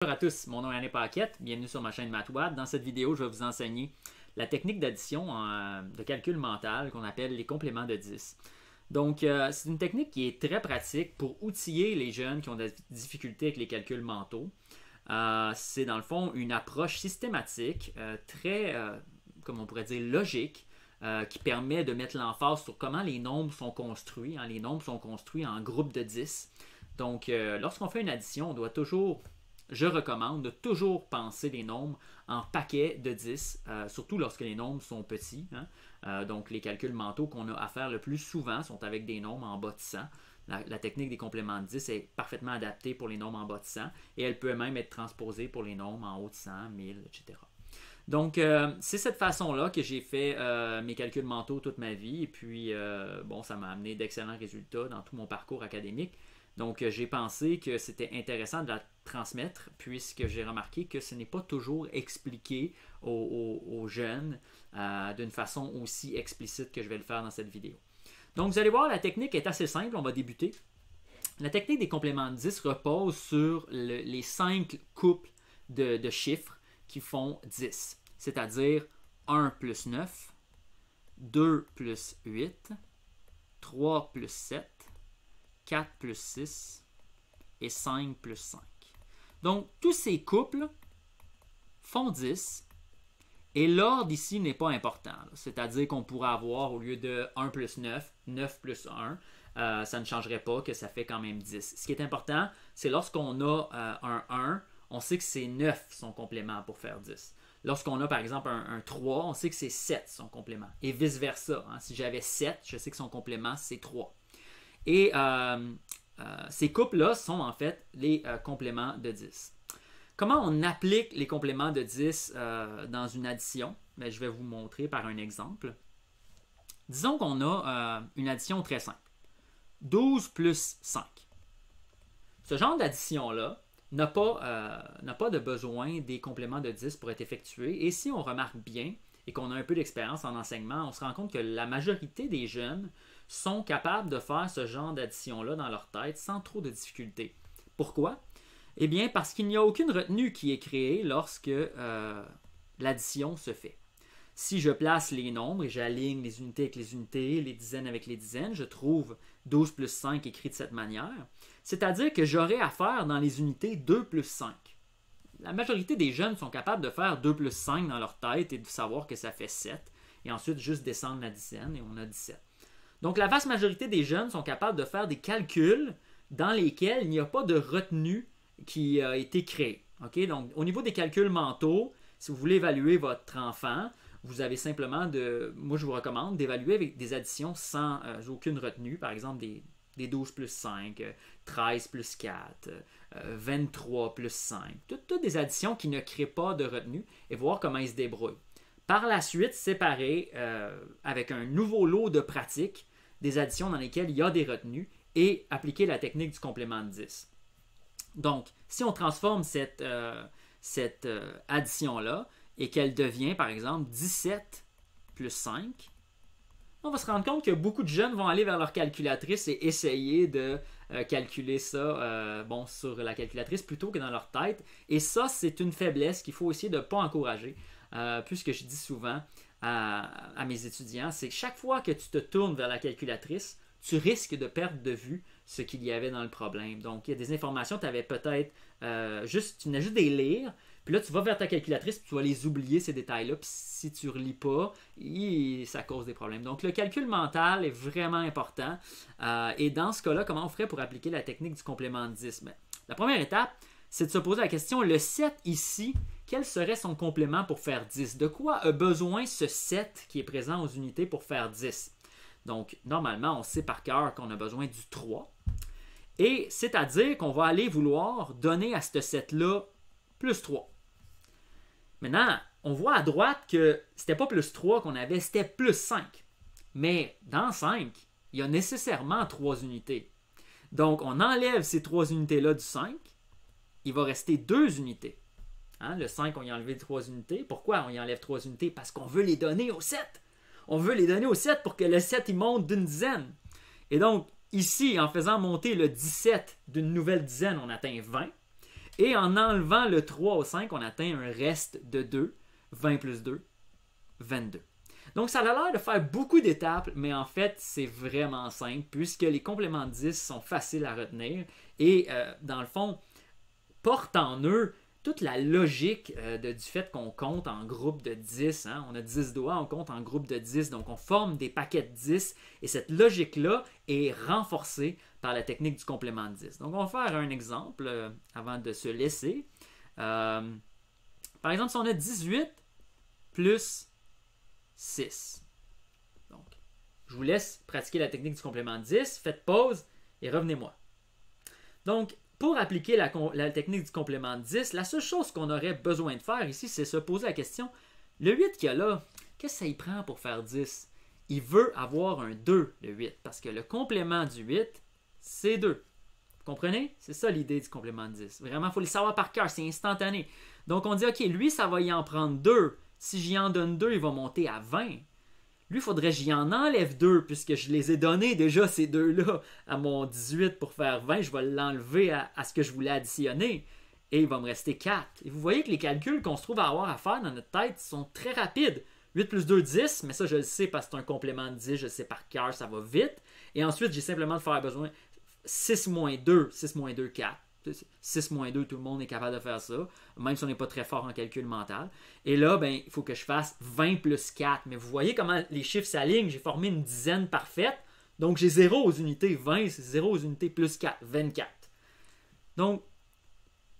Bonjour à tous, mon nom est Alain Paquette, bienvenue sur ma chaîne MathWab. Dans cette vidéo, je vais vous enseigner la technique d'addition de calcul mental qu'on appelle les compléments de 10. Donc, c'est une technique qui est très pratique pour outiller les jeunes qui ont des difficultés avec les calculs mentaux. C'est dans le fond une approche systématique, très, comme on pourrait dire, logique, qui permet de mettre l'emphase sur comment les nombres sont construits. Les nombres sont construits en groupes de 10. Donc, lorsqu'on fait une addition, on doit toujours... Je recommande de toujours penser les nombres en paquets de 10, surtout lorsque les nombres sont petits. Donc, les calculs mentaux qu'on a à faire le plus souvent sont avec des nombres en bas de 100. La technique des compléments de 10 est parfaitement adaptée pour les nombres en bas de 100 et elle peut même être transposée pour les nombres en haut de 100, 1000, etc. Donc, c'est cette façon-là que j'ai fait mes calculs mentaux toute ma vie et puis, bon, ça m'a amené d'excellents résultats dans tout mon parcours académique. Donc, j'ai pensé que c'était intéressant de la transmettre puisque j'ai remarqué que ce n'est pas toujours expliqué aux jeunes d'une façon aussi explicite que je vais le faire dans cette vidéo. Donc, vous allez voir, la technique est assez simple. On va débuter. La technique des compléments de 10 repose sur les 5 couples de chiffres qui font 10, c'est-à-dire 1 plus 9, 2 plus 8, 3 plus 7, 4 plus 6 et 5 plus 5. Donc, tous ces couples font 10 et l'ordre ici n'est pas important. C'est-à-dire qu'on pourrait avoir, au lieu de 1 plus 9, 9 plus 1, ça ne changerait pas que ça fait quand même 10. Ce qui est important, c'est lorsqu'on a un 1, on sait que c'est 9 son complément pour faire 10. Lorsqu'on a par exemple un 3, on sait que c'est 7 son complément. Et vice-versa. Si j'avais 7, je sais que son complément c'est 3. Et ces couples-là sont en fait les compléments de 10. Comment on applique les compléments de 10 dans une addition? Bien, je vais vous montrer par un exemple. Disons qu'on a une addition très simple. 12 plus 5. Ce genre d'addition-là n'a pas de besoin des compléments de 10 pour être effectué. Et si on remarque bien et qu'on a un peu d'expérience en enseignement, on se rend compte que la majorité des jeunes sont capables de faire ce genre d'addition-là dans leur tête sans trop de difficultés. Pourquoi? Eh bien, parce qu'il n'y a aucune retenue qui est créée lorsque l'addition se fait. Si je place les nombres et j'aligne les unités avec les unités, les dizaines avec les dizaines, je trouve 12 plus 5 écrit de cette manière. C'est-à-dire que j'aurai à faire dans les unités 2 plus 5. La majorité des jeunes sont capables de faire 2 plus 5 dans leur tête et de savoir que ça fait 7. Et ensuite, juste descendre la dizaine et on a 17. Donc, la vaste majorité des jeunes sont capables de faire des calculs dans lesquels il n'y a pas de retenue qui a été créée. Okay? Donc, au niveau des calculs mentaux, si vous voulez évaluer votre enfant, vous avez simplement moi je vous recommande d'évaluer avec des additions sans aucune retenue, par exemple des 12 plus 5, 13 plus 4, 23 plus 5, toutes des additions qui ne créent pas de retenue et voir comment ils se débrouillent. Par la suite, séparer avec un nouveau lot de pratiques des additions dans lesquelles il y a des retenues et appliquer la technique du complément de 10. Donc, si on transforme cette addition-là et qu'elle devient, par exemple, 17 plus 5, on va se rendre compte que beaucoup de jeunes vont aller vers leur calculatrice et essayer de calculer ça sur la calculatrice plutôt que dans leur tête. Et ça, c'est une faiblesse qu'il faut essayer de ne pas encourager. Puisque je dis souvent à mes étudiants, c'est que chaque fois que tu te tournes vers la calculatrice, tu risques de perdre de vue ce qu'il y avait dans le problème. Donc, il y a des informations que tu avais peut-être tu venais juste des lire, puis là, tu vas vers ta calculatrice, puis tu vas les oublier, ces détails-là, puis si tu ne relis pas, ça cause des problèmes. Donc, le calcul mental est vraiment important. Et dans ce cas-là, comment on ferait pour appliquer la technique du complément de 10? Bien, la première étape, c'est de se poser la question, le 7 ici, quel serait son complément pour faire 10? De quoi a besoin ce 7 qui est présent aux unités pour faire 10? Donc, normalement, on sait par cœur qu'on a besoin du 3. Et c'est-à-dire qu'on va aller vouloir donner à ce 7-là plus 3. Maintenant, on voit à droite que c'était pas plus 3 qu'on avait, c'était plus 5. Mais dans 5, il y a nécessairement 3 unités. Donc, on enlève ces 3 unités-là du 5. Il va rester 2 unités. Le 5, on y a enlevé 3 unités. Pourquoi on y enlève 3 unités? Parce qu'on veut les donner au 7. On veut les donner au 7 pour que le 7 il monte d'une dizaine. Et donc, ici, en faisant monter le 17 d'une nouvelle dizaine, on atteint 20. Et en enlevant le 3 au 5, on atteint un reste de 2. 20 plus 2, 22. Donc ça a l'air de faire beaucoup d'étapes, mais en fait c'est vraiment simple puisque les compléments de 10 sont faciles à retenir et dans le fond portent en eux toute la logique du fait qu'on compte en groupe de 10. Hein? On a 10 doigts, on compte en groupe de 10, donc on forme des paquets de 10 et cette logique-là est renforcée par la technique du complément de 10. Donc on va faire un exemple avant de se laisser. Par exemple, si on a 18 plus 6. Donc, je vous laisse pratiquer la technique du complément de 10, faites pause et revenez-moi. Donc, pour appliquer la technique du complément de 10, la seule chose qu'on aurait besoin de faire ici, c'est se poser la question, le 8 qu'il y a là, qu'est-ce que ça y prend pour faire 10? Il veut avoir un 2, le 8, parce que le complément du 8, c'est 2. Vous comprenez? C'est ça l'idée du complément de 10. Vraiment, il faut le savoir par cœur, c'est instantané. Donc, on dit, OK, lui, ça va y en prendre 2. Si j'y en donne 2, il va monter à 20. Lui, il faudrait que j'y en enlève 2, puisque je les ai donnés déjà, ces deux-là, à mon 18 pour faire 20. Je vais l'enlever à ce que je voulais additionner. Et il va me rester 4. Et vous voyez que les calculs qu'on se trouve à avoir à faire dans notre tête sont très rapides. 8 plus 2, 10, mais ça, je le sais parce que c'est un complément de 10, je le sais par cœur, ça va vite. Et ensuite, j'ai simplement de faire besoin 6 moins 2, 6 moins 2, 4. 6 moins 2, tout le monde est capable de faire ça, même si on n'est pas très fort en calcul mental. Et là, ben, il faut que je fasse 20 plus 4. Mais vous voyez comment les chiffres s'alignent. J'ai formé une dizaine parfaite. Donc, j'ai 0 aux unités. 20, c'est 0 aux unités plus 4, 24. Donc,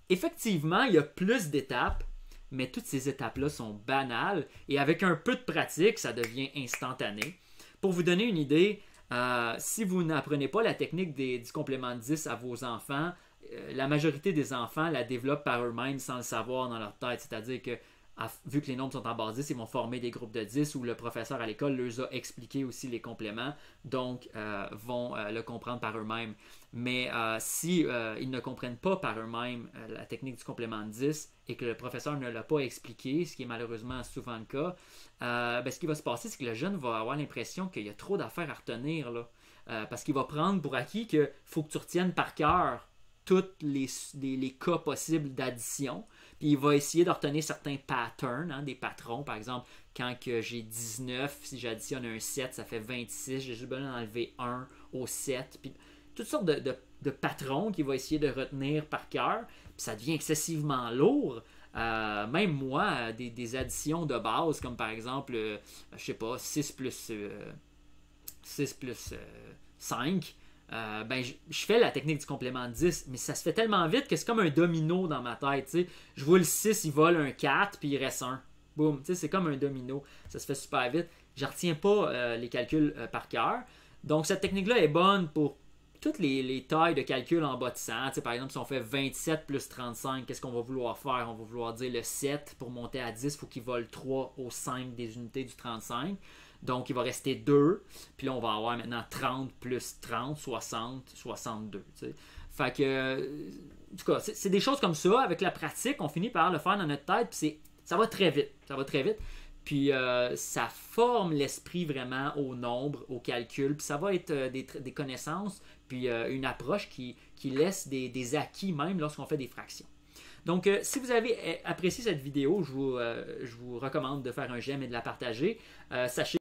effectivement, il y a plus d'étapes, mais toutes ces étapes-là sont banales. Et avec un peu de pratique, ça devient instantané. Pour vous donner une idée, si vous n'apprenez pas la technique du complément de 10 à vos enfants, la majorité des enfants la développent par eux-mêmes sans le savoir dans leur tête. C'est-à-dire que, vu que les nombres sont en base 10, ils vont former des groupes de 10 où le professeur à l'école leur a expliqué aussi les compléments, donc vont le comprendre par eux-mêmes. Mais si ils ne comprennent pas par eux-mêmes la technique du complément de 10 et que le professeur ne l'a pas expliqué, ce qui est malheureusement souvent le cas, ben, ce qui va se passer, c'est que le jeune va avoir l'impression qu'il y a trop d'affaires à retenir, là. Parce qu'il va prendre pour acquis qu'il faut que tu retiennes par cœur tous les cas possibles d'addition. Puis il va essayer de retenir certains patterns, hein, des patrons. Par exemple, quand j'ai 19, si j'additionne un 7, ça fait 26. J'ai juste besoin d'enlever 1 au 7. Puis toutes sortes de patrons qu'il va essayer de retenir par cœur. Puis ça devient excessivement lourd. Même moi, des additions de base, comme par exemple, je sais pas, 6 plus 5. Ben, je fais la technique du complément de 10, mais ça se fait tellement vite que c'est comme un domino dans ma tête. T'sais. Je vois le 6, il vole un 4, puis il reste 1. Boum, c'est comme un domino. Ça se fait super vite. Je ne retiens pas les calculs par cœur. Donc, cette technique-là est bonne pour toutes les tailles de calcul en bas de 100. Par exemple, si on fait 27 plus 35, qu'est-ce qu'on va vouloir faire? On va vouloir dire le 7, pour monter à 10, il faut qu'il vole 3 au 5 des unités du 35. Donc, il va rester 2. Puis là, on va avoir maintenant 30 plus 30, 60, 62. T'sais. Fait que, en tout cas, c'est des choses comme ça. Avec la pratique, on finit par le faire dans notre tête. Puis ça va très vite. Ça va très vite. Puis ça forme l'esprit vraiment au nombre, au calcul. Puis ça va être des connaissances, puis une approche qui laisse des acquis même lorsqu'on fait des fractions. Donc, si vous avez apprécié cette vidéo, je vous recommande de faire un j'aime et de la partager. Sachez